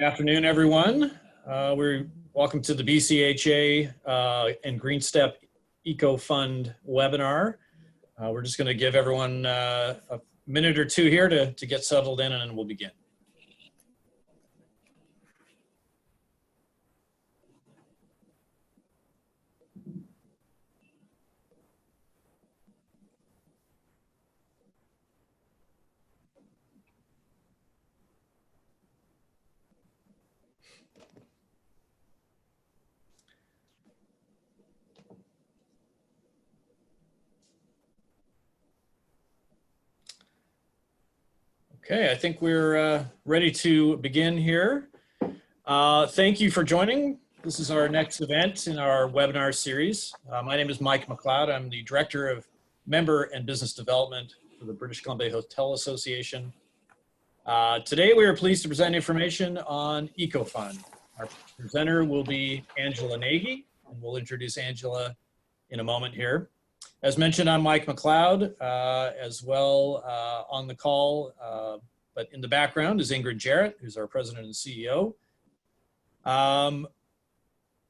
Afternoon, everyone. We're welcome to the BCHA and GreenStep EcoFund webinar. We're just going to give everyone a minute or two here to get settled in, and then we'll begin. Okay, I think we're ready to begin here. Thank you for joining. This is our next event in our webinar series. My name is Mike McLeod. I'm the Director of Member and Business Development for the British Columbia Hotel Association. Today we are pleased to present information on EcoFund. Our presenter will be Angela Nagy, and we'll introduce Angela in a moment here. As mentioned, I'm Mike McLeod, as well on the call, but in the background is Ingrid Jarrett, who's our President and CEO.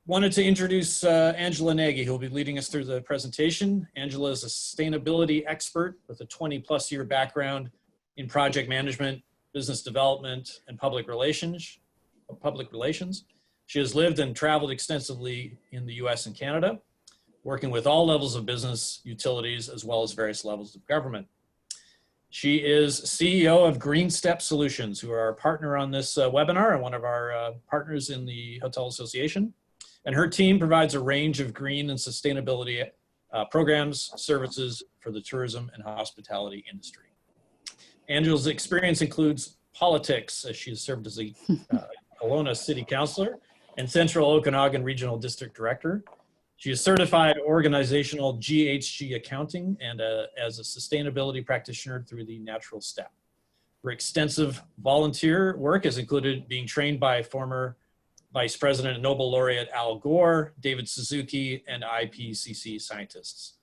Wanted to introduce Angela Nagy, who will be leading us through the presentation. Angela is a sustainability expert with a 20+ year background in project management, business development, and public relations. She has lived and traveled extensively in the US and Canada, working with all levels of business, utilities, as well as various levels of government. She is CEO of GreenStep Solutions, who are our partner on this webinar and one of our partners in the Hotel Association. And her team provides a range of green and sustainability programs, services for the tourism and hospitality industry. Angela's experience includes politics, as she has served as a Kelowna City Councillor and Central Okanagan Regional District Director. She is certified organizational GHG accounting and as a sustainability practitioner through the Natural Step. Her extensive volunteer work has included being trained by former Vice President and Nobel laureate Al Gore, David Suzuki, and IPCC scientists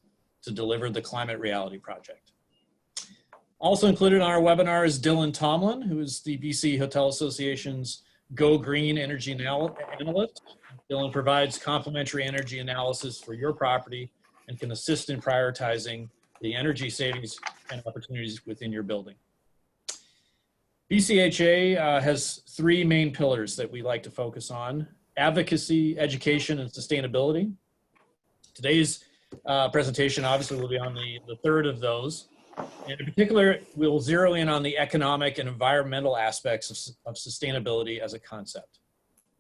to deliver the Climate Reality Project. Also included on our webinar is Dylan Tomlin, who is the BC Hotel Association's GoGreen Energy Analyst. Dylan provides complementary energy analysis for your property and can assist in prioritizing the energy savings and opportunities within your building. BCHA has three main pillars that we like to focus on: advocacy, education, and sustainability. Today's presentation obviously will be on the third of those. And in particular, we'll zero in on the economic and environmental aspects of sustainability as a concept.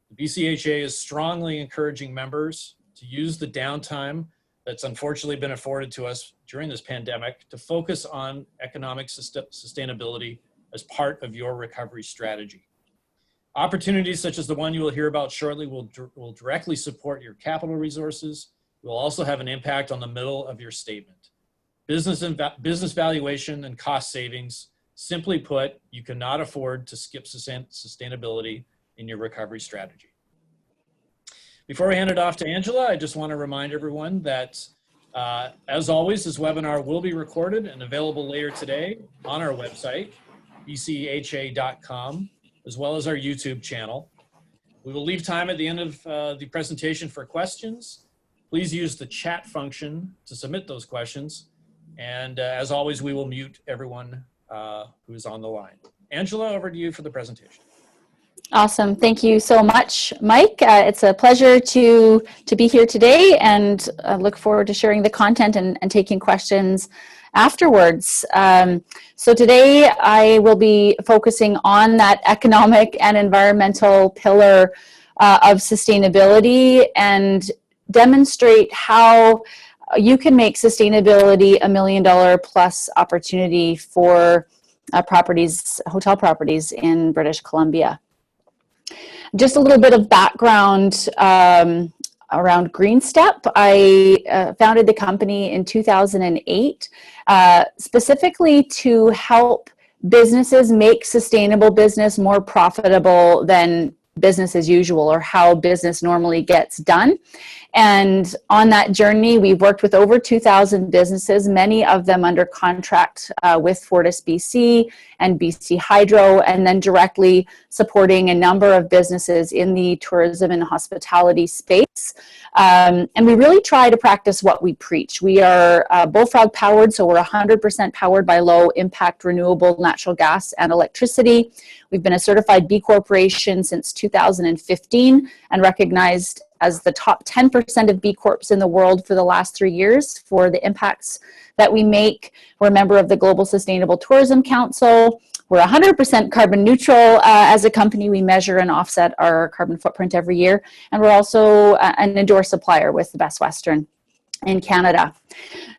The BCHA is strongly encouraging members to use the downtime that's unfortunately been afforded to us during this pandemic to focus on economic sustainability as part of your recovery strategy. Opportunities such as the one you will hear about shortly will directly support your capital resources. Will also have an impact on the middle of your statement. Business valuation and cost savings. Simply put, you cannot afford to skip sustainability in your recovery strategy. Before I hand it off to Angela, I just want to remind everyone that, as always, this webinar will be recorded and available later today on our website, bcha.com, as well as our YouTube channel. We will leave time at the end of the presentation for questions. Please use the chat function to submit those questions. And as always, we will mute everyone who is on the line. Angela, over to you for the presentation. Awesome. Thank you so much, Mike. It's a pleasure to be here today, and I look forward to sharing the content and taking questions afterwards. So today I will be focusing on that economic and environmental pillar of sustainability and demonstrate how you can make sustainability $1 million plus opportunity for hotel properties in British Columbia. Just a little bit of background around GreenStep. I founded the company in 2008, specifically to help businesses make sustainable business more profitable than business as usual, or how business normally gets done. And on that journey, we've worked with over 2,000 businesses, many of them under contract with Fortis BC and BC Hydro, and then directly supporting a number of businesses in the tourism and hospitality space. And we really try to practice what we preach. We are bullfrog powered, so we're 100% powered by low impact renewable natural gas and electricity. We've been a certified B Corporation since 2015 and recognized as the top 10% of B Corps in the world for the last 3 years for the impacts that we make. We're a member of the Global Sustainable Tourism Council. We're 100% carbon neutral as a company. We measure and offset our carbon footprint every year. And we're also an endorsed supplier with the Best Western in Canada.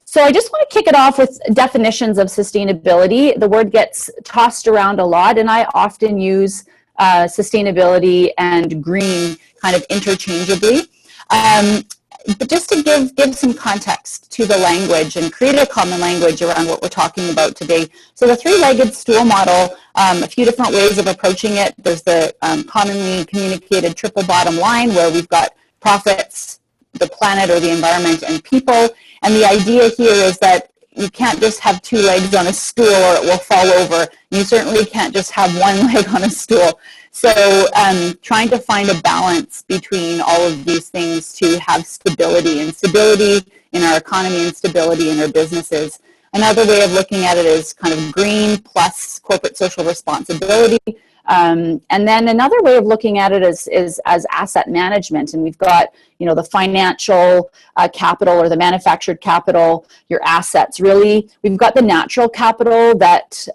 So I just want to kick it off with definitions of sustainability. The word gets tossed around a lot, and I often use sustainability and green kind of interchangeably. But just to give some context to the language and create a common language around what we're talking about today. So the three-legged stool model, a few different ways of approaching it. There's the commonly communicated triple bottom line, where we've got profits, the planet or the environment, and people. And the idea here is that you can't just have two legs on a stool or it will fall over. You certainly can't just have one leg on a stool. So trying to find a balance between all of these things to have stability, and stability in our economy and stability in our businesses. Another way of looking at it is kind of green plus corporate social responsibility. And then another way of looking at it is as asset management. And we've got, the financial capital or the manufactured capital, your assets. Really, we've got the natural capital that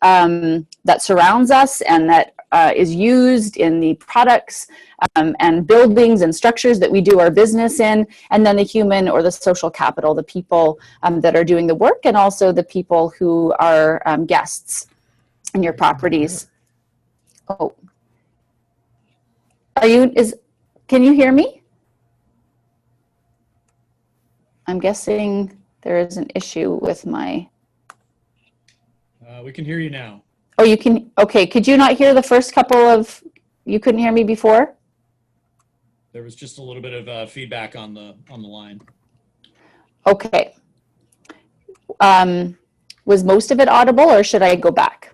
surrounds us and that is used in the products and buildings and structures that we do our business in. And then the human or the social capital, the people that are doing the work, and also the people who are guests in your properties. Oh, can you hear me? I'm guessing there is an issue with my... We can hear you now. Oh, you can, okay. Could you not hear the first couple of, you couldn't hear me before? There was just a little bit of feedback on the line. Okay. Was most of it audible, or should I go back?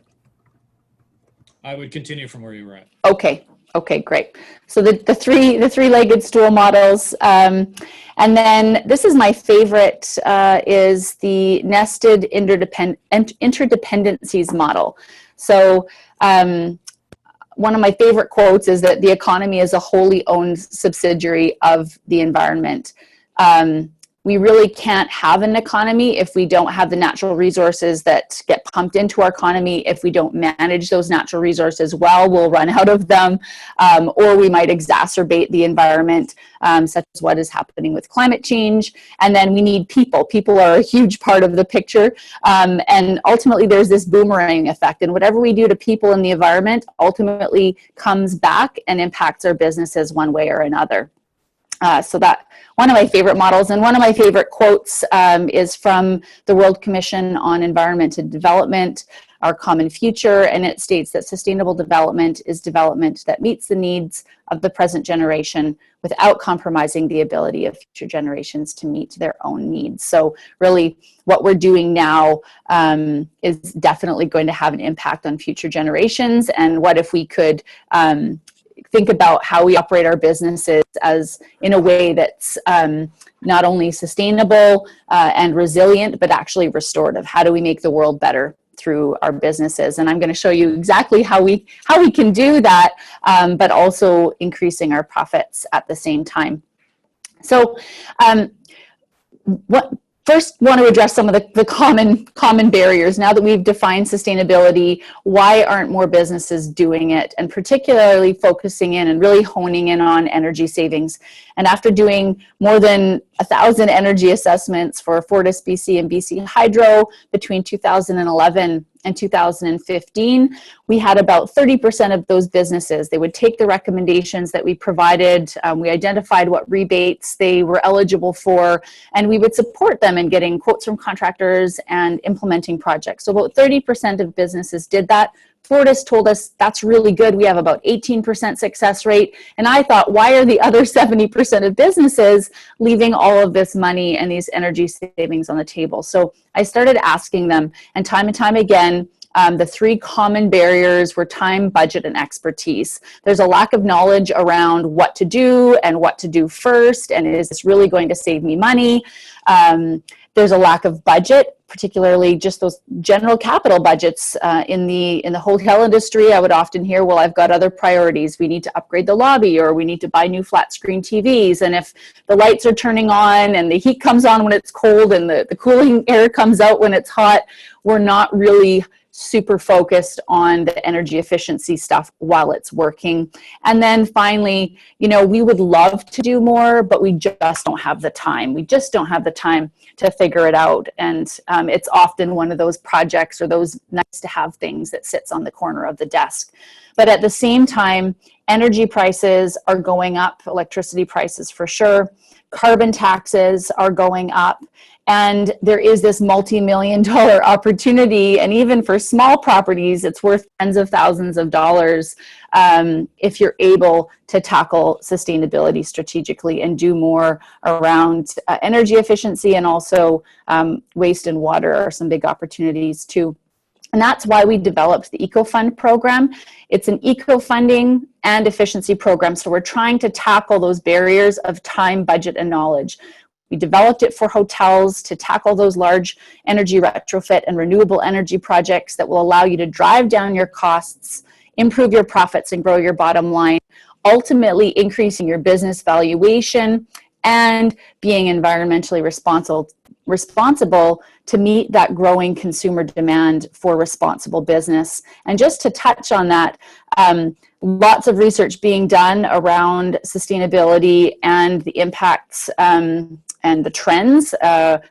I would continue from where you were at. Okay. Okay, great. So the three-legged stool models, and then this is my favorite, is the nested interdependencies model. So one of my favorite quotes is that the economy is a wholly owned subsidiary of the environment. We really can't have an economy if we don't have the natural resources that get pumped into our economy. If we don't manage those natural resources well, we'll run out of them, or we might exacerbate the environment, such as what is happening with climate change. And then we need people. People are a huge part of the picture. And ultimately, there's this boomerang effect. And whatever we do to people in the environment ultimately comes back and impacts our businesses one way or another. So that one of my favorite models, and one of my favorite quotes is from the World Commission on Environment and Development, Our Common Future, and it states that sustainable development is development that meets the needs of the present generation without compromising the ability of future generations to meet their own needs. So really what we're doing now is definitely going to have an impact on future generations. And what if we could think about how we operate our businesses as in a way that's not only sustainable and resilient, but actually restorative. How do we make the world better through our businesses? And I'm going to show you exactly how we can do that, but also increasing our profits at the same time. So first, want to address some of the common barriers. Now that we've defined sustainability, why aren't more businesses doing it? And particularly focusing in and really honing in on energy savings. And after doing more than 1,000 energy assessments for Fortis BC and BC Hydro between 2011 and 2015, we had about 30% of those businesses. They would take the recommendations that we provided. We identified what rebates they were eligible for, and we would support them in getting quotes from contractors and implementing projects. So about 30% of businesses did that. Fortis told us that's really good. We have about 18% success rate. And I thought, why are the other 70% of businesses leaving all of this money and these energy savings on the table? So I started asking them, and time again, the three common barriers were time, budget, and expertise. There's a lack of knowledge around what to do and what to do first, and is this really going to save me money? There's a lack of budget, particularly just those general capital budgets in the hotel industry. I would often hear, well, I've got other priorities. We need to upgrade the lobby, or we need to buy new flat screen TVs. And if the lights are turning on and the heat comes on when it's cold and the cooling air comes out when it's hot, we're not really super focused on the energy efficiency stuff while it's working. And then finally, we would love to do more, but we just don't have the time. We just don't have the time to figure it out. And it's often one of those projects or those nice to have things that sits on the corner of the desk. But at the same time, energy prices are going up, electricity prices for sure. Carbon taxes are going up. And there is this multi-million-dollar opportunity, and even for small properties, it's worth tens of thousands of dollars if you're able to tackle sustainability strategically and do more around energy efficiency, and also waste and water are some big opportunities too. And that's why we developed the EcoFund program. It's an eco-funding and efficiency program, so we're trying to tackle those barriers of time, budget, and knowledge. We developed it for hotels to tackle those large energy retrofit and renewable energy projects that will allow you to drive down your costs, improve your profits, and grow your bottom line, ultimately increasing your business valuation and being environmentally responsible to meet that growing consumer demand for responsible business. And just to touch on that, lots of research being done around sustainability and the impacts and the trends,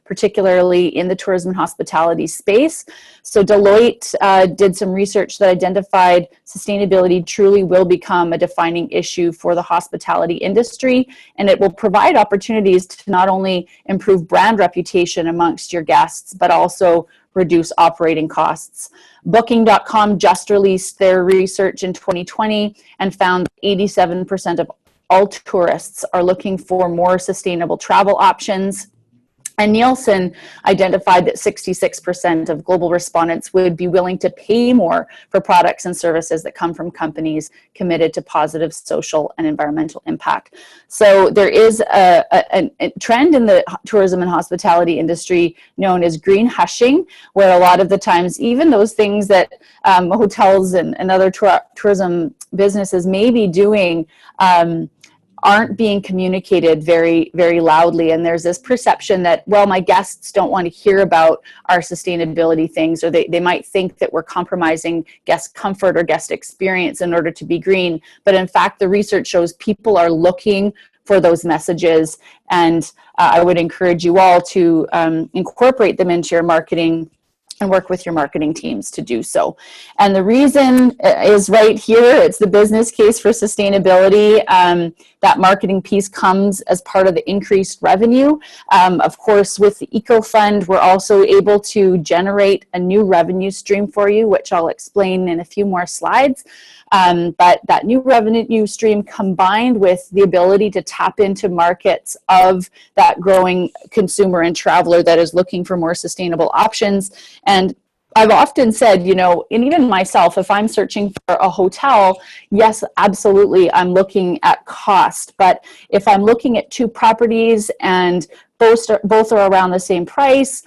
particularly in the tourism and hospitality space. So Deloitte did some research that identified sustainability truly will become a defining issue for the hospitality industry, and it will provide opportunities to not only improve brand reputation amongst your guests, but also reduce operating costs. Booking.com just released their research in 2020 and found 87% of all tourists are looking for more sustainable travel options. And Nielsen identified that 66% of global respondents would be willing to pay more for products and services that come from companies committed to positive social and environmental impact. So there is a trend in the tourism and hospitality industry known as green hushing, where a lot of the times even those things that hotels and other tourism businesses may be doing aren't being communicated very, very loudly. And there's this perception that, well, my guests don't want to hear about our sustainability things, or they might think that we're compromising guest comfort or guest experience in order to be green. But in fact, the research shows people are looking for those messages. And I would encourage you all to incorporate them into your marketing and work with your marketing teams to do so. And the reason is right here. It's the business case for sustainability. That marketing piece comes as part of the increased revenue. Of course, with the EcoFund, we're also able to generate a new revenue stream for you, which I'll explain in a few more slides. But that new revenue stream, combined with the ability to tap into markets of that growing consumer and traveler that is looking for more sustainable options. And I've often said, and even myself, if I'm searching for a hotel, yes, absolutely, I'm looking at cost. But if I'm looking at two properties and both are around the same price,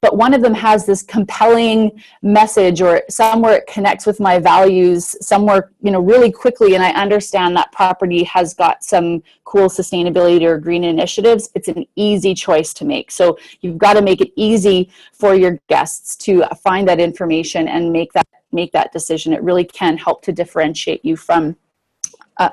but one of them has this compelling message, or somewhere it connects with my values, somewhere, really quickly, and I understand that property has got some cool sustainability or green initiatives, it's an easy choice to make. So you've got to make it easy for your guests to find that information and make that decision. It really can help to differentiate you from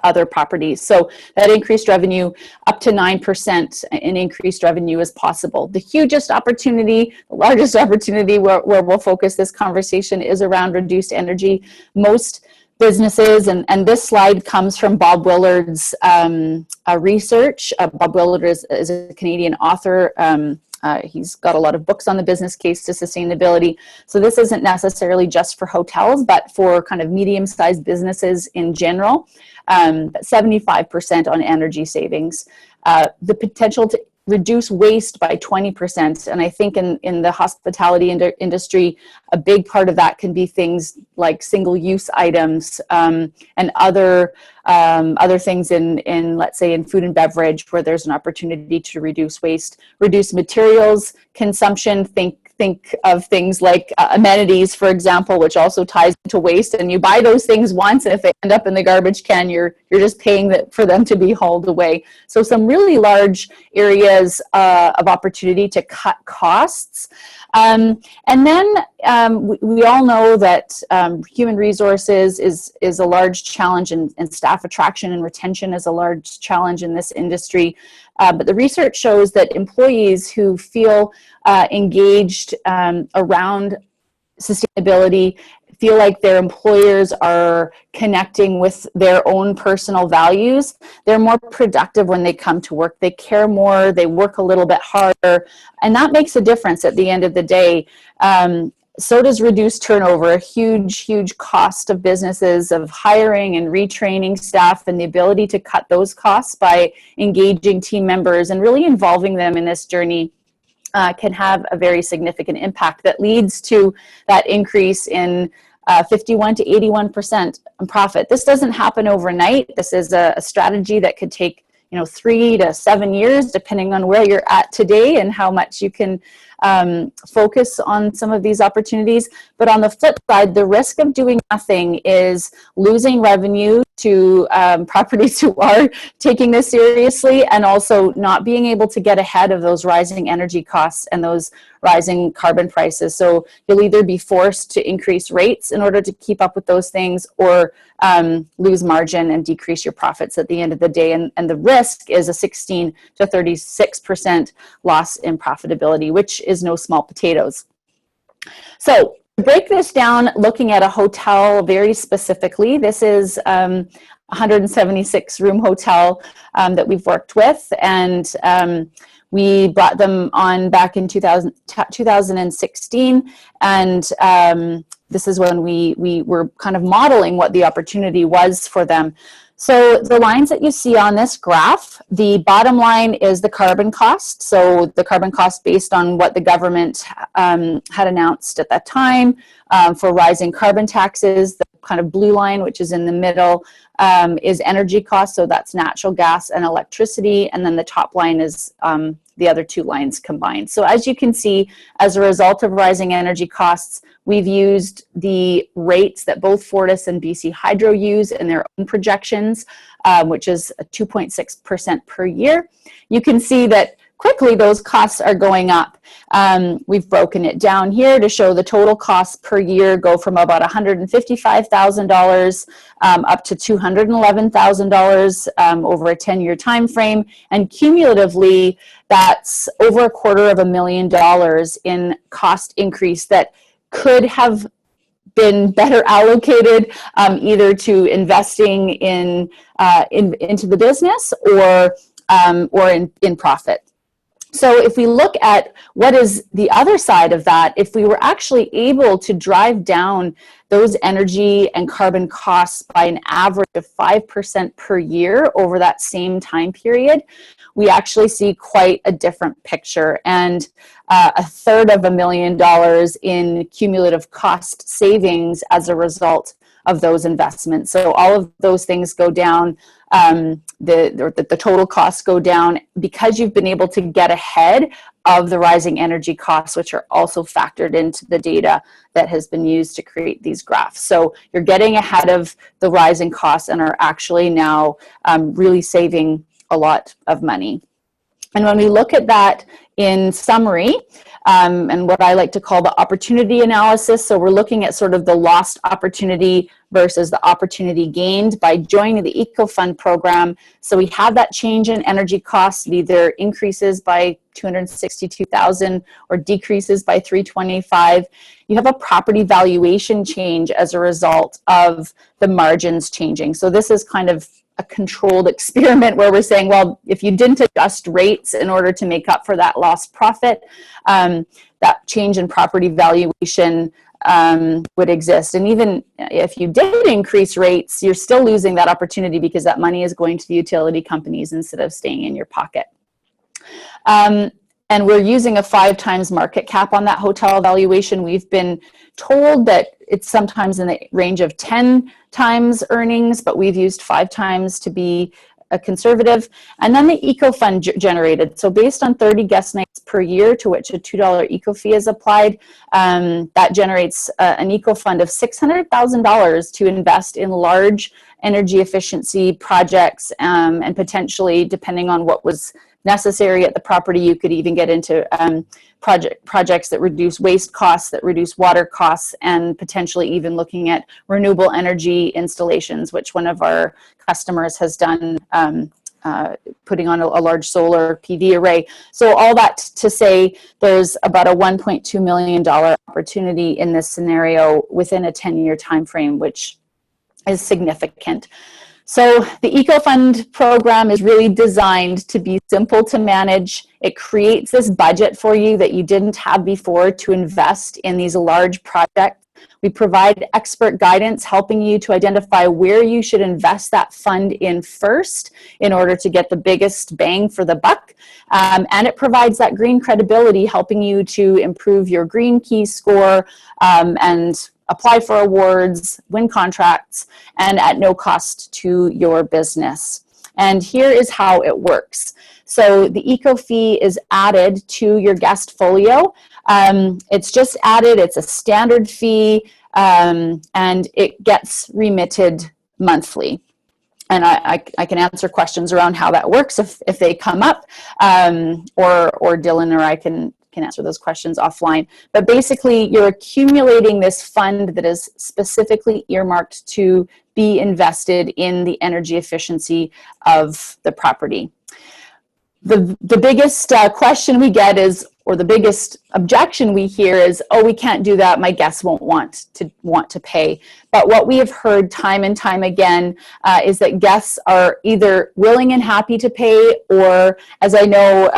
other properties. So that increased revenue, up to 9% in increased revenue is possible. The hugest opportunity, the largest opportunity where we'll focus this conversation is around reduced energy. Most businesses, and this slide comes from Bob Willard's research. Bob Willard is a Canadian author, He's got a lot of books on the business case to sustainability. So this isn't necessarily just for hotels, but for kind of medium-sized businesses in general. 75% on energy savings. The potential to reduce waste by 20%. And I think in the hospitality industry, a big part of that can be things like single-use items and other things in, let's say, in food and beverage, where there's an opportunity to reduce waste, reduce materials consumption. Think of things like amenities, for example, which also ties into waste. And you buy those things once, and if they end up in the garbage can, you're just paying for them to be hauled away. So some really large areas of opportunity to cut costs. And then we all know that human resources is a large challenge, and staff attraction and retention is a large challenge in this industry. But the research shows that employees who feel engaged around sustainability feel like their employers are connecting with their own personal values. They're more productive when they come to work. They care more, they work a little bit harder, and that makes a difference at the end of the day. So does reduced turnover, a huge cost of businesses of hiring and retraining staff, and the ability to cut those costs by engaging team members and really involving them in this journey can have a very significant impact that leads to that increase in 51 to 81% in profit. This doesn't happen overnight. This is a strategy that could take 3 to 7 years, depending on where you're at today and how much you can focus on some of these opportunities. But on the flip side, the risk of doing nothing is losing revenue to properties who are taking this seriously, and also not being able to get ahead of those rising energy costs and those rising carbon prices. So you'll either be forced to increase rates in order to keep up with those things, or lose margin and decrease your profits at the end of the day. And the risk is a 16 to 36% loss in profitability, which is no small potatoes. So to break this down, looking at a hotel very specifically, this is a 176 room hotel that we've worked with, and we brought them on back in 2016, and this is when we were kind of modeling what the opportunity was for them. So the lines that you see on this graph, the bottom line is the carbon cost. So the carbon cost based on what the government had announced at that time for rising carbon taxes. The kind of blue line, which is in the middle, is energy cost. So that's natural gas and electricity. And then the top line is the other two lines combined. So as you can see, as a result of rising energy costs, we've used the rates that both Fortis and BC Hydro use in their own projections, which is 2.6% per year. You can see that quickly those costs are going up. We've broken it down here to show the total costs per year go from about $155,000 up to $211,000 over a 10-year time frame, and cumulatively that's over $250,000 in cost increase that could have been better allocated either to investing into the business or in profit. So if we look at what is the other side of that, if we were actually able to drive down those energy and carbon costs by an average of 5% per year over that same time period, we actually see quite a different picture, and $250,000 in cumulative cost savings as a result of those investments. So all of those things go down, the total costs go down because you've been able to get ahead of the rising energy costs, which are also factored into the data that has been used to create these graphs. So you're getting ahead of the rising costs and are actually now really saving a lot of money. And when we look at that in summary, and what I like to call the opportunity analysis, so we're looking at sort of the lost opportunity versus the opportunity gained by joining the EcoFund program. So we have that change in energy costs, it either increases by $262,000 or decreases by $325,000. You have a property valuation change as a result of the margins changing. So this is kind of a controlled experiment where we're saying, well, if you didn't adjust rates in order to make up for that lost profit, that change in property valuation would exist. And even if you did increase rates, you're still losing that opportunity because that money is going to the utility companies instead of staying in your pocket. And we're using a 5 times market cap on that hotel valuation. We've been told that it's sometimes in the range of 10 times earnings, but we've used 5 times to be a conservative. And then the EcoFund generated. So based on 30 guest nights per year to which a $2 eco fee is applied, that generates an EcoFund of $600,000 to invest in large energy efficiency projects, and potentially, depending on what was necessary at the property, you could even get into projects that reduce waste costs, that reduce water costs, and potentially even looking at renewable energy installations, which one of our customers has done, putting on a large solar PV array. So all that to say, there's about a $1.2 million opportunity in this scenario within a 10-year time frame, which is significant. So the EcoFund program is really designed to be simple to manage. It creates this budget for you that you didn't have before to invest in these large projects. We provide expert guidance helping you to identify where you should invest that fund in first in order to get the biggest bang for the buck. And it provides that green credibility, helping you to improve your Green Key score and apply for awards, win contracts, and at no cost to your business. And here is how it works. So the eco fee is added to your guest folio. It's just added, it's a standard fee, and it gets remitted monthly. And I can answer questions around how that works if they come up, or Dylan or I can answer those questions offline. But basically, you're accumulating this fund that is specifically earmarked to be invested in the energy efficiency of the property. The biggest question we get is, or the biggest objection we hear is, oh, we can't do that, my guests won't want to pay. But what we have heard time and time again is that guests are either willing and happy to pay, or, as I know,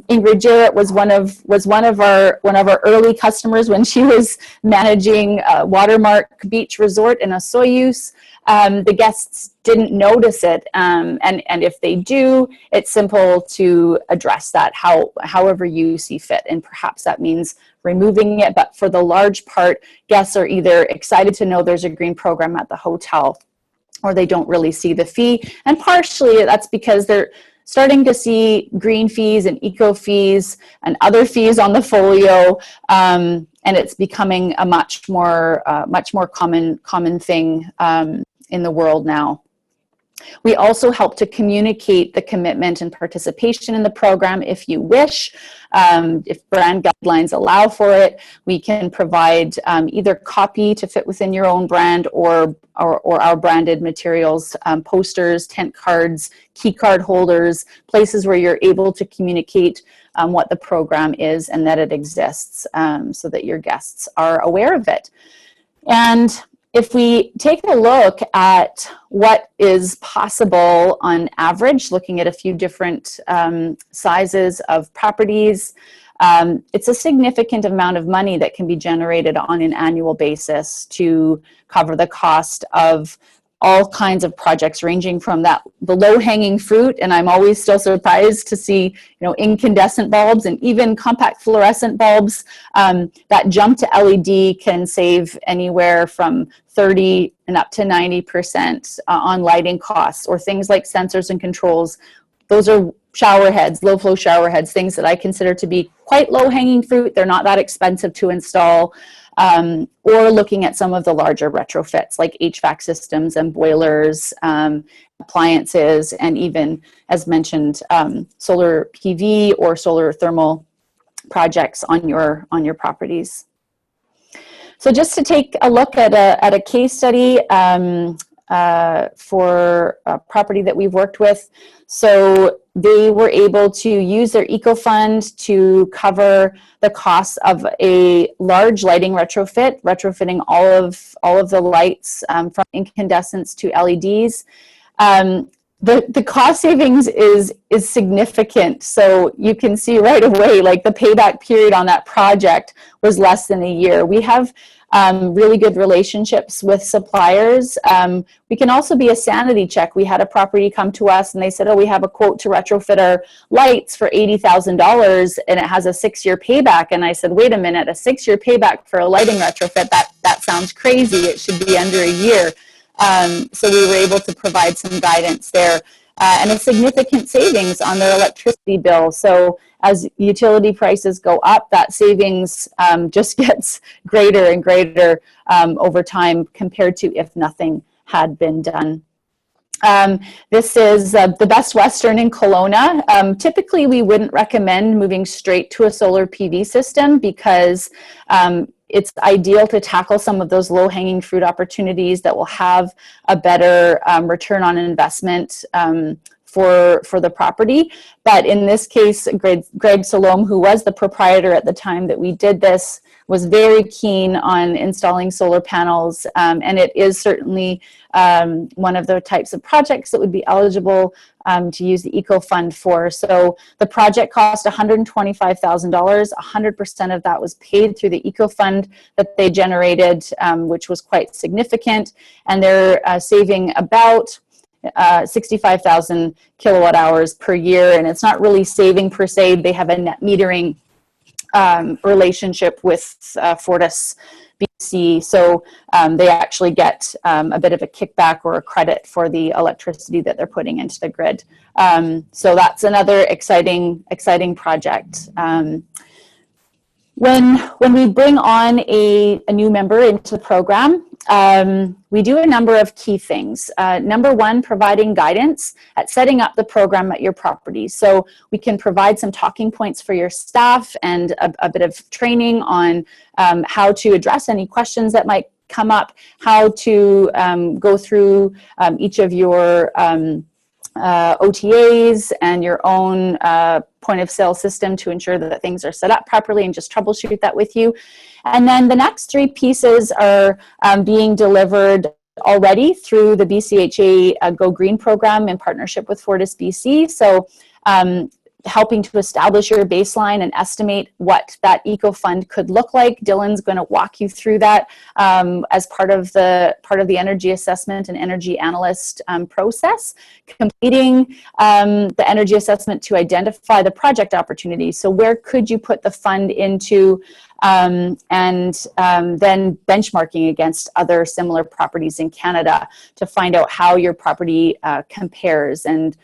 Ingrid Jarrett was one of our early customers when she was managing Watermark Beach Resort in Osoyoos. The guests didn't notice it, and if they do, it's simple to address that however you see fit, and perhaps that means removing it. But for the large part, guests are either excited to know there's a green program at the hotel, or they don't really see the fee, and partially that's because they're starting to see green fees and eco fees and other fees on the folio, and it's becoming a much more common thing in the world now. We also help to communicate the commitment and participation in the program if you wish. If brand guidelines allow for it, we can provide either copy to fit within your own brand or our branded materials, posters, tent cards, key card holders, places where you're able to communicate what the program is and that it exists, so that your guests are aware of it. And if we take a look at what is possible on average, looking at a few different sizes of properties, it's a significant amount of money that can be generated on an annual basis to cover the cost of all kinds of projects, ranging from the low-hanging fruit, and I'm always still surprised to see, incandescent bulbs and even compact fluorescent bulbs. That jump to LED can save anywhere from 30 and up to 90% on lighting costs, or things like sensors and controls. Those are shower heads, low-flow shower heads, things that I consider to be quite low-hanging fruit. They're not that expensive to install. Or looking at some of the larger retrofits like HVAC systems and boilers, appliances, and even, as mentioned, solar PV or solar thermal projects on your properties. So just to take a look at a case study for a property that we've worked with. So they were able to use their EcoFund to cover the costs of a large lighting retrofit, retrofitting all of the lights from incandescents to LEDs. The cost savings is significant. So you can see right away, like the payback period on that project was less than a year. We have really good relationships with suppliers. We can also be a sanity check. We had a property come to us and they said, oh, we have a quote to retrofit our lights for $80,000 and it has a 6-year payback. And I said, wait a minute, a 6-year payback for a lighting retrofit, that sounds crazy. It should be under a year. So we were able to provide some guidance there and a significant savings on their electricity bill. So as utility prices go up, that savings just gets greater and greater over time compared to if nothing had been done. This is the Best Western in Kelowna. Typically, we wouldn't recommend moving straight to a solar PV system because it's ideal to tackle some of those low-hanging fruit opportunities that will have a better return on investment for the property. But in this case, Greg Salome, who was the proprietor at the time that we did this, was very keen on installing solar panels, and it is certainly one of the types of projects that would be eligible to use the EcoFund for. So the project cost $125,000. 100% of that was paid through the EcoFund that they generated, which was quite significant, and they're saving about 65,000 kilowatt hours per year, and it's not really saving per se. They have a net metering relationship with Fortis BC, so they actually get a bit of a kickback or a credit for the electricity that they're putting into the grid. So that's another exciting project. When we bring on a new member into the program, we do a number of key things. Number one, providing guidance at setting up the program at your property. So we can provide some talking points for your staff and a bit of training on how to address any questions that might come up, how to go through each of your OTAs and your own point of sale system to ensure that things are set up properly, and just troubleshoot that with you. And then the next 3 pieces are being delivered already through the BCHA GoGreen Program in partnership with Fortis BC. So helping to establish your baseline and estimate what that EcoFund could look like. Dylan's going to walk you through that as part of the energy assessment and energy analyst process. Completing the energy assessment to identify the project opportunity. So where could you put the fund into, and then benchmarking against other similar properties in Canada to find out how your property compares. And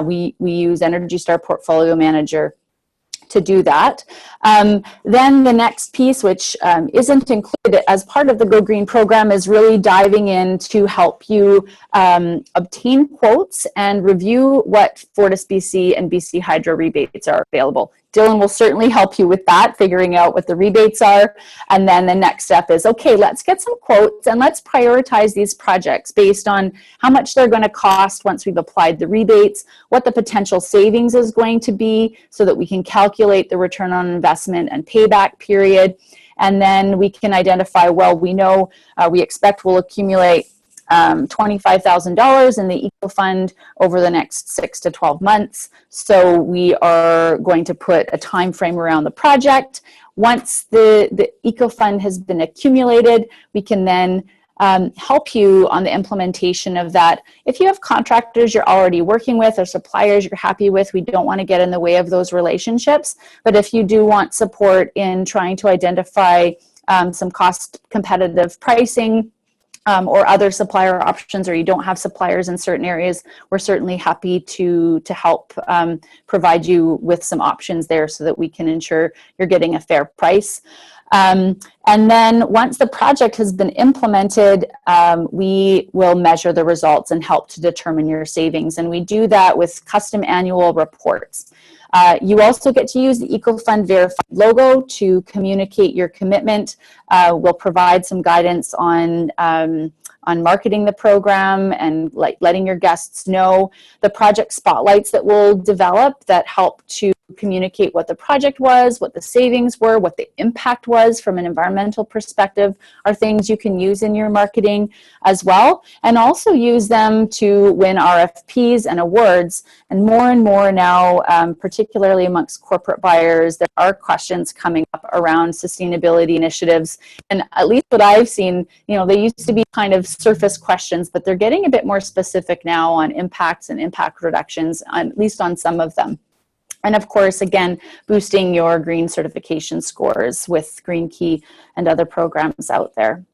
we use Energy Star Portfolio Manager to do that. Then the next piece, which isn't included as part of the GoGreen program, is really diving in to help you obtain quotes and review what Fortis BC and BC Hydro rebates are available. Dylan will certainly help you with that, figuring out what the rebates are. And then the next step is, okay, let's get some quotes and let's prioritize these projects based on how much they're going to cost once we've applied the rebates, what the potential savings is going to be so that we can calculate the return on investment and payback period. And then we can identify, well, we know we expect we'll accumulate $25,000 in the EcoFund over the next 6 to 12 months. So we are going to put a time frame around the project. Once the EcoFund has been accumulated, we can then help you on the implementation of that. If you have contractors you're already working with or suppliers you're happy with, we don't want to get in the way of those relationships. But if you do want support in trying to identify some cost competitive pricing, or other supplier options, or you don't have suppliers in certain areas, we're certainly happy to help provide you with some options there so that we can ensure you're getting a fair price. And then once the project has been implemented, we will measure the results and help to determine your savings. And we do that with custom annual reports. You also get to use the EcoFund verified logo to communicate your commitment. We'll provide some guidance on marketing the program and letting your guests know. The project spotlights that we'll develop that help to communicate what the project was, what the savings were, what the impact was from an environmental environmental perspective are things you can use in your marketing as well, and also use them to win RFPs and awards. And more now, particularly amongst corporate buyers, there are questions coming up around sustainability initiatives. And at least what I've seen, they used to be kind of surface questions, but they're getting a bit more specific now on impacts and impact reductions, at least on some of them. And of course, again, boosting your green certification scores with Green Key and other programs out there.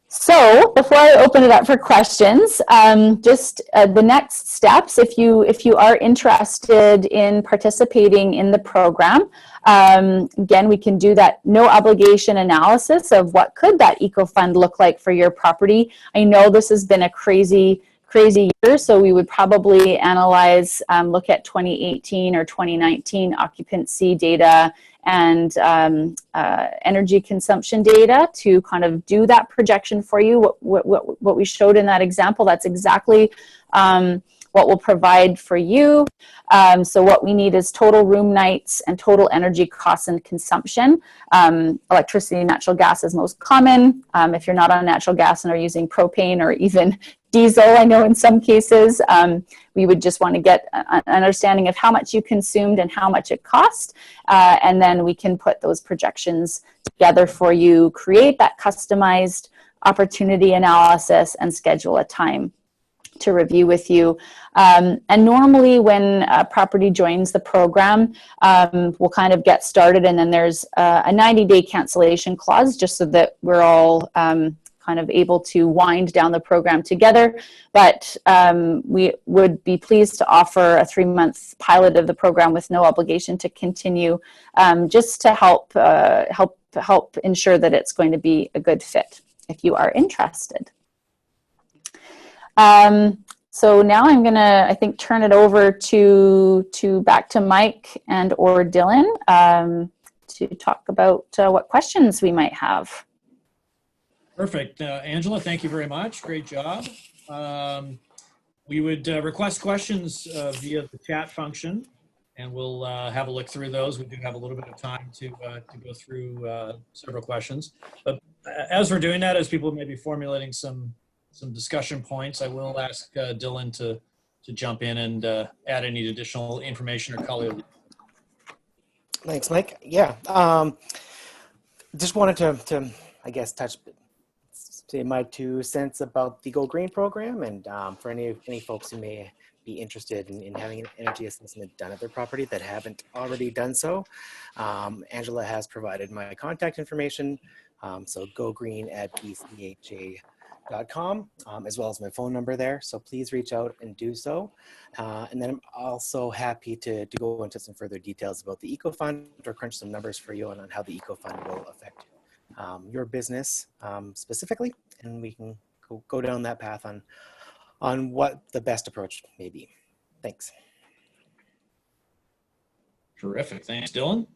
So before I open it up for questions, the next steps, if you are interested in participating in the program, again, we can do that no obligation analysis of what could that EcoFund look like for your property. I know this has been a crazy year, so we would probably analyze, look at 2018 or 2019 occupancy data and energy consumption data to kind of do that projection for you. What we showed in that example, that's exactly what we'll provide for you. So what we need is total room nights and total energy costs and consumption. Electricity and natural gas is most common. If you're not on natural gas and are using propane or even diesel, I know in some cases, we would just want to get an understanding of how much you consumed and how much it cost. And then we can put those projections together for you, create that customized opportunity analysis, and schedule a time to review with you. And normally when a property joins the program, we'll kind of get started, and then there's a 90-day cancellation clause just so that we're all kind of able to wind down the program together. But we would be pleased to offer a 3-month pilot of the program with no obligation to continue, just to help ensure that it's going to be a good fit if you are interested. So now I'm gonna, I think, turn it over to back to Mike and or Dylan to talk about what questions we might have. Perfect. Angela, thank you very much. Great job. We would request questions via the chat function, and we'll have a look through those. We do have a little bit of time to go through several questions. But as we're doing that, as people may be formulating some discussion points, I will ask Dylan to jump in and add any additional information or color. Thanks, Mike. Yeah, just wanted to I guess, say my 2 cents about the GoGreen program, and for any folks who may be interested in having an energy assessment done at their property that haven't already done so. Angela has provided my contact information, so GoGreen@BCHA.com, as well as my phone number there. So please reach out and do so. And then I'm also happy to go into some further details about the EcoFund, or crunch some numbers for you on how the EcoFund will affect your business specifically, and we can go down that path on what the best approach may be. Thanks. Terrific. Thanks, Dylan.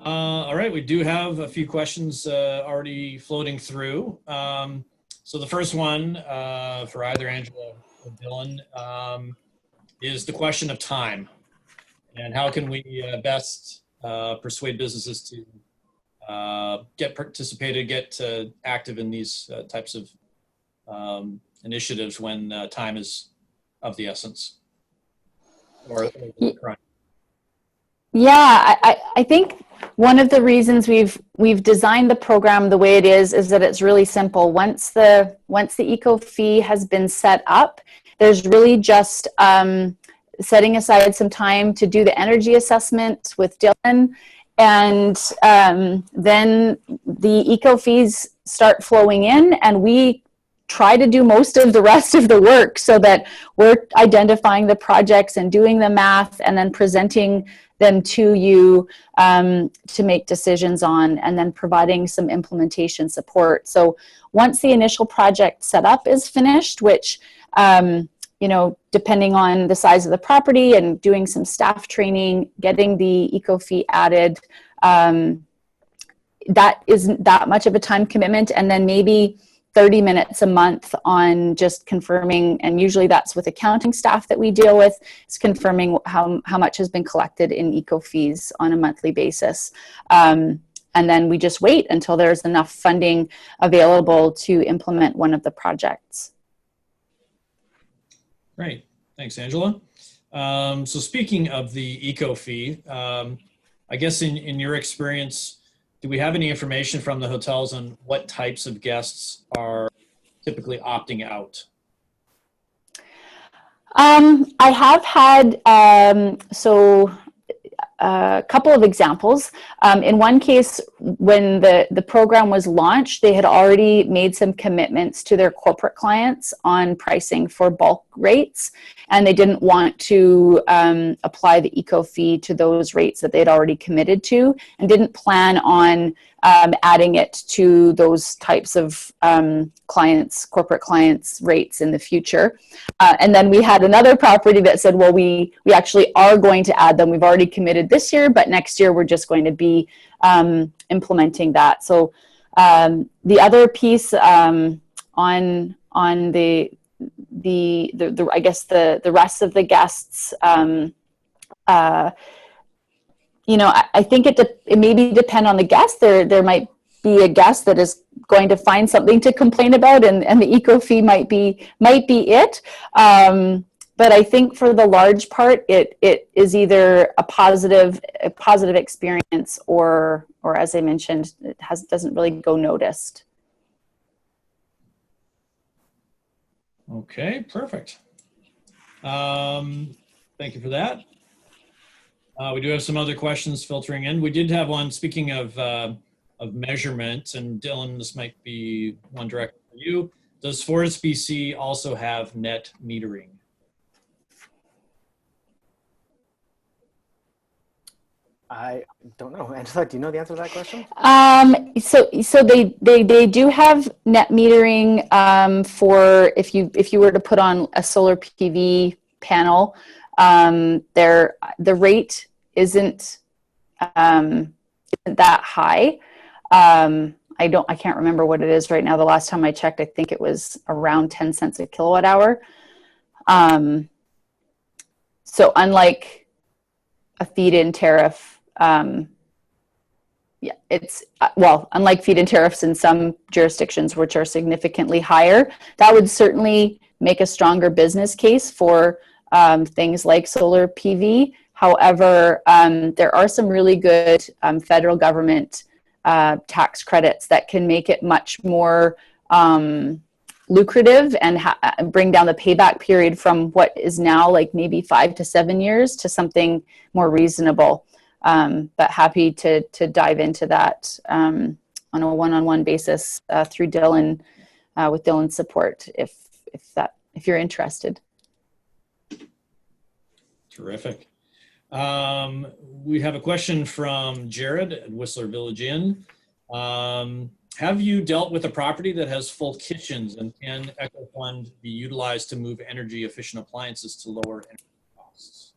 All right, we do have a few questions already floating through. So the first one for either Angela or Dylan is the question of time, and how can we best persuade businesses to get participated, get active in these types of initiatives when time is of the essence? Yeah, I think one of the reasons we've designed the program the way it is that it's really simple. Once the eco fee has been set up, there's really just setting aside some time to do the energy assessment with Dylan, and then the eco fees start flowing in, and we try to do most of the rest of the work so that we're identifying the projects and doing the math and then presenting them to you to make decisions on, and then providing some implementation support. So once the initial project setup is finished, which you know, depending on the size of the property and doing some staff training, getting the eco fee added, that isn't that much of a time commitment, and then maybe 30 minutes a month on just confirming, and usually that's with accounting staff that we deal with, is confirming how much has been collected in eco fees on a monthly basis. and then we just wait until there's enough funding available to implement one of the projects. Great. Thanks, Angela. So speaking of the eco fee, I guess in your experience, do we have any information from the hotels on what types of guests are typically opting out? I have had, a couple of examples. In one case, when the program was launched, they had already made some commitments to their corporate clients on pricing for bulk rates, and they didn't want to apply the eco fee to those rates that they'd already committed to, and didn't plan on adding it to those types of clients, corporate clients' rates in the future. And then we had another property that said, well, we actually are going to add them. We've already committed this year, but next year we're just going to be implementing that. So the other piece on the I guess the rest of the guests, you know, I think it maybe depend on the guest. There might be a guest that is going to find something to complain about, and the eco fee might be it. But I think for the large part, it is either a positive experience, or as I mentioned, it doesn't really go noticed. Okay, perfect. Thank you for that. We do have some other questions filtering in. We did have one, speaking of measurement, and Dylan, this might be one direct for you. Does Forest BC also have net metering? I don't know. Angela, do you know the answer to that question? So they do have net metering for if you were to put on a solar PV panel. The rate isn't that high. I can't remember what it is right now. The last time I checked, I think it was around 10 cents a kilowatt hour. So unlike a feed-in tariff, yeah, it's unlike feed-in tariffs in some jurisdictions, which are significantly higher, that would certainly make a stronger business case for things like solar PV. However, there are some really good federal government tax credits that can make it much more lucrative and bring down the payback period from what is now like maybe 5 to 7 years to something more reasonable. But happy to dive into that on a one-on-one basis through Dylan, with Dylan's support, if you're interested. Terrific. We have a question from Jared at Whistler Village Inn. Have you dealt with a property that has full kitchens, and can EcoFund be utilized to move energy efficient appliances to lower energy costs?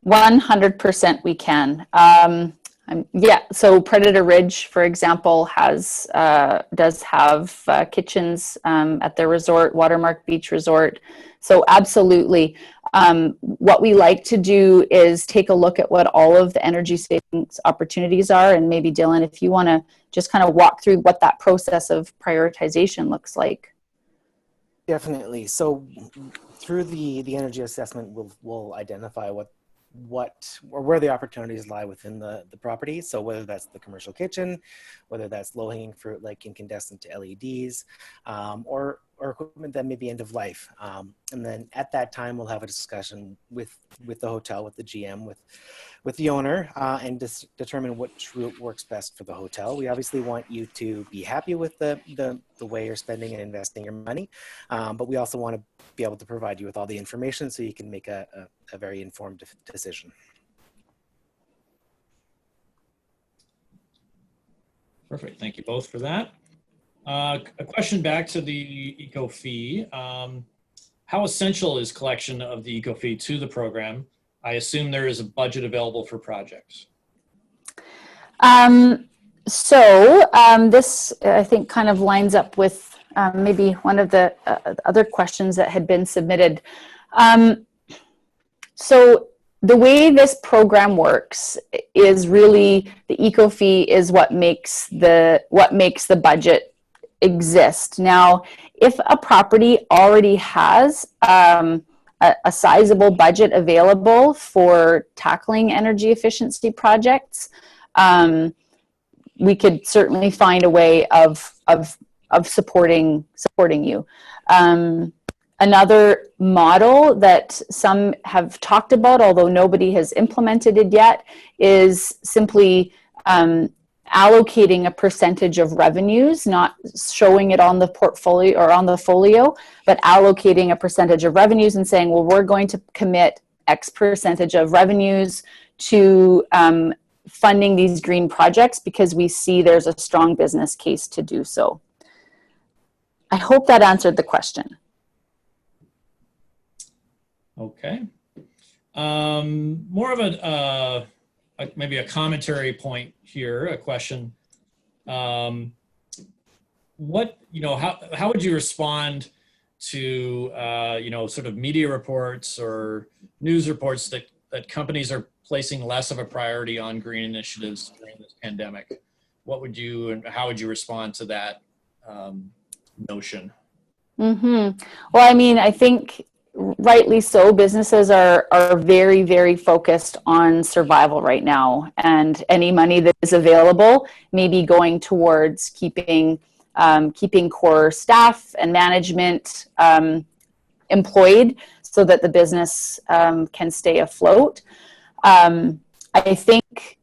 100% we can. Yeah, so Predator Ridge, for example, does have kitchens at their resort, Watermark Beach Resort. So absolutely. What we like to do is take a look at what all of the energy savings opportunities are, and maybe Dylan, if you want to just kind of walk through what that process of prioritization looks like. Definitely. So through the energy assessment, we'll identify where the opportunities lie within the property. So whether that's the commercial kitchen, whether that's low-hanging fruit like incandescent to LEDs, or equipment that may be end of life. And then at that time, we'll have a discussion with the hotel, with the GM, with the owner, and determine which route works best for the hotel. We obviously want you to be happy with the way you're spending and investing your money, but we also want to be able to provide you with all the information so you can make a very informed decision. Perfect. Thank you both for that. A question back to the eco fee. How essential is collection of the eco fee to the program? I assume there is a budget available for projects. This, I think, kind of lines up with maybe one of the other questions that had been submitted. So the way this program works is really the eco fee is what makes the budget exist. Now, if a property already has a sizable budget available for tackling energy efficiency projects, we could certainly find a way of supporting you. Another model that some have talked about, although nobody has implemented it yet, is simply allocating a percentage of revenues, not showing it on the portfolio or on the folio, but allocating a percentage of revenues and saying, well, we're going to commit X percentage of revenues to funding these green projects because we see there's a strong business case to do so. I hope that answered the question. Okay. More of maybe a commentary point here, a question. How would you respond to, sort of media reports or news reports that companies are placing less of a priority on green initiatives during this pandemic? What would you, and how would you respond to that notion? Mm-hmm. Well, I mean, I think rightly so, businesses are very, very focused on survival right now, and any money that is available may be going towards keeping core staff and management employed so that the business can stay afloat. I think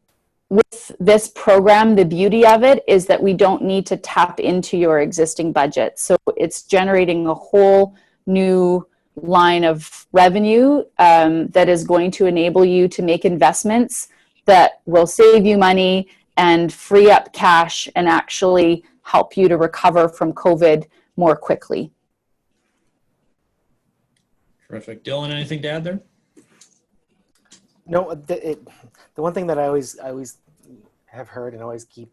with this program, the beauty of it is that we don't need to tap into your existing budget. So it's generating a whole new line of revenue that is going to enable you to make investments that will save you money and free up cash and actually help you to recover from COVID more quickly. Terrific. Dylan, anything to add there? No, the one thing that I always have heard and always keep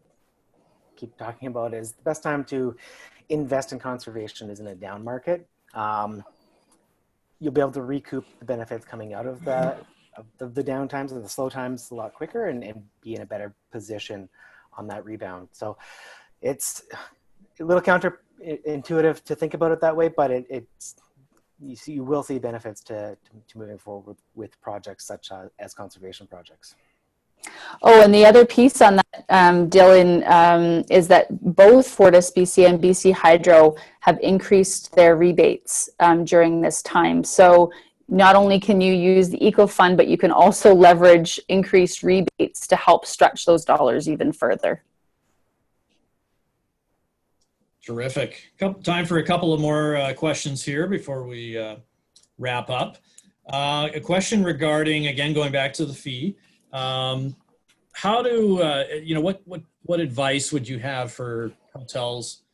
talking about is the best time to invest in conservation is in a down market. You'll be able to recoup the benefits coming out of the down times and the slow times a lot quicker and be in a better position on that rebound. So it's a little counterintuitive to think about it that way, but you will see benefits to moving forward with projects such as conservation projects. Oh, and the other piece on that, Dylan, is that both FortisBC and BC Hydro have increased their rebates during this time. So not only can you use the EcoFund, but you can also leverage increased rebates to help stretch those dollars even further. Terrific. Time for a couple of more questions here before we wrap up. A question regarding, again, going back to the fee. How do, what advice would you have for hotels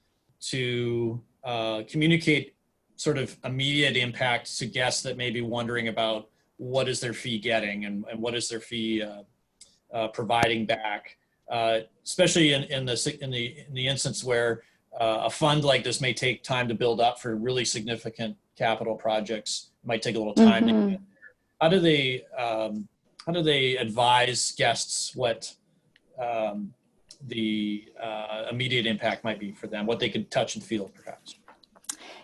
to communicate sort of immediate impact to guests that may be wondering about what is their fee getting and what is their fee providing back, especially in the instance where a fund like this may take time to build up for really significant capital projects. It might take a little time. Mm-hmm. How do they advise guests what the immediate impact might be for them, what they could touch and feel, perhaps?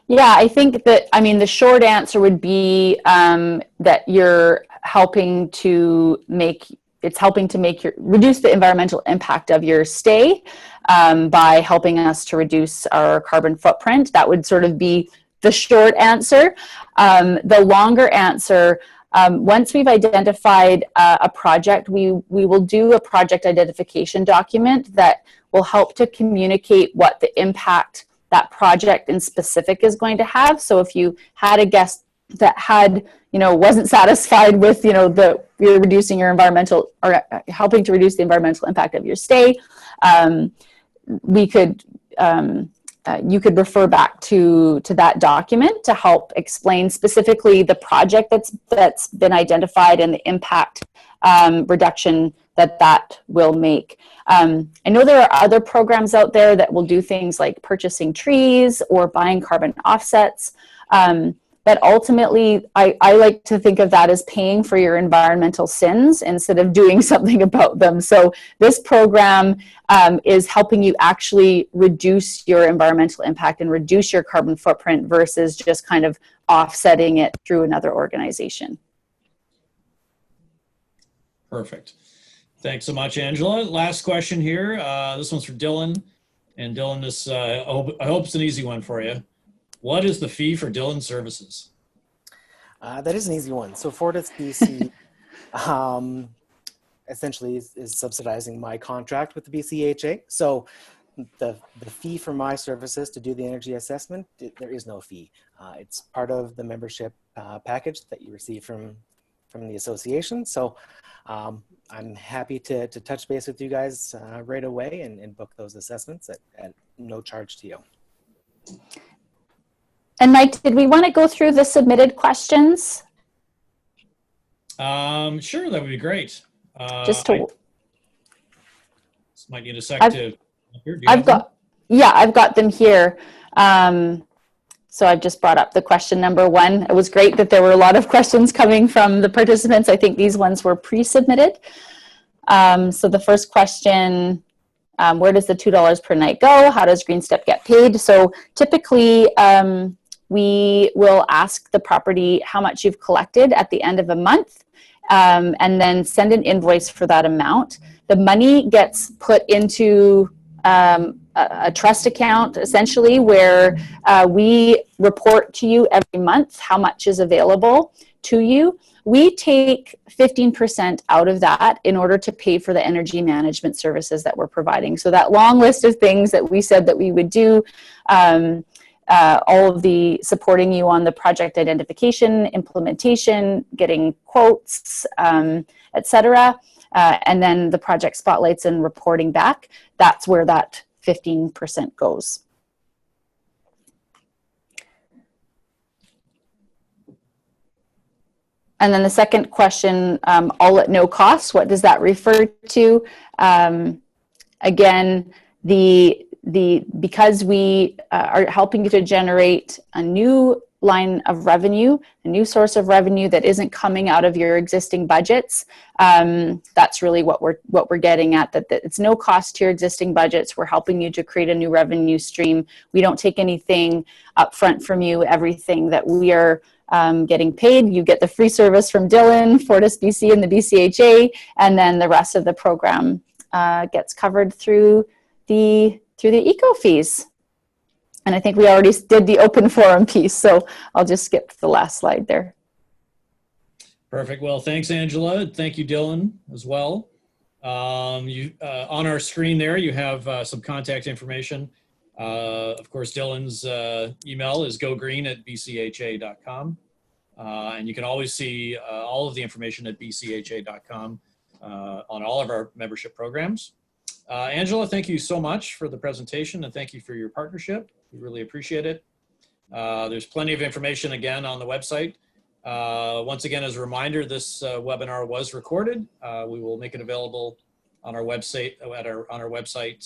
Yeah, I think that, the short answer would be that you're helping to reduce the environmental impact of your stay by helping us to reduce our carbon footprint. That would sort of be the short answer. The longer answer, once we've identified a project, we will do a project identification document that will help to communicate what the impact that project in specific is going to have. So if you had a guest that wasn't satisfied with, you're reducing your environmental or helping to reduce the environmental impact of your stay, you could refer back to that document to help explain specifically the project that's been identified and the impact reduction that will make. I know there are other programs out there that will do things like purchasing trees or buying carbon offsets. But ultimately, I like to think of that as paying for your environmental sins instead of doing something about them. So this program is helping you actually reduce your environmental impact and reduce your carbon footprint versus just kind of offsetting it through another organization. Perfect. Thanks so much, Angela. Last question here. This one's for Dylan. And Dylan, this I hope it's an easy one for you. What is the fee for Dylan's services? That is an easy one. So Fortis BC essentially is subsidizing my contract with the BCHA. So the fee for my services to do the energy assessment, there is no fee. It's part of the membership package that you receive from the association. So I'm happy to touch base with you guys right away and book those assessments at no charge to you. And Mike, did we want to go through the submitted questions? Sure, that would be great. Just to, might need a sec to. I've got them here. So I've just brought up the question number 1. It was great that there were a lot of questions coming from the participants. I think these ones were pre-submitted. So the first question, where does the $2 per night go? How does GreenStep get paid? So typically, we will ask the property how much you've collected at the end of a month, and then send an invoice for that amount. The money gets put into a trust account, essentially, where we report to you every month how much is available to you. We take 15% out of that in order to pay for the energy management services that we're providing. So that long list of things that we said that we would do, all of the supporting you on the project identification, implementation, getting quotes, etc., and then the project spotlights and reporting back, that's where that 15% goes. And then the second question, all at no cost, what does that refer to? Again, because we are helping you to generate a new line of revenue, a new source of revenue that isn't coming out of your existing budgets, that's really what we're getting at, that it's no cost to your existing budgets. We're helping you to create a new revenue stream. We don't take anything up front from you. Everything that we are getting paid, you get the free service from Dylan, Fortis BC, and the BCHA, and then the rest of the program gets covered through the eco fees. And I think we already did the open forum piece, so I'll just skip the last slide there. Perfect. Well, thanks, Angela. Thank you, Dylan, as well. On our screen there, you have some contact information. Of course, Dylan's email is gogreen@bcha.com. And you can always see all of the information at bcha.com on all of our membership programs. Angela, thank you so much for the presentation, and thank you for your partnership. We really appreciate it. There's plenty of information again on the website. Once again, as a reminder, this webinar was recorded. We will make it available on our website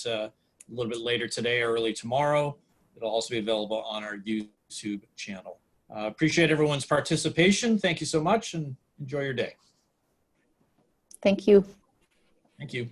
a little bit later today or early tomorrow. It'll also be available on our YouTube channel. Appreciate everyone's participation. Thank you so much, and enjoy your day. Thank you. Thank you.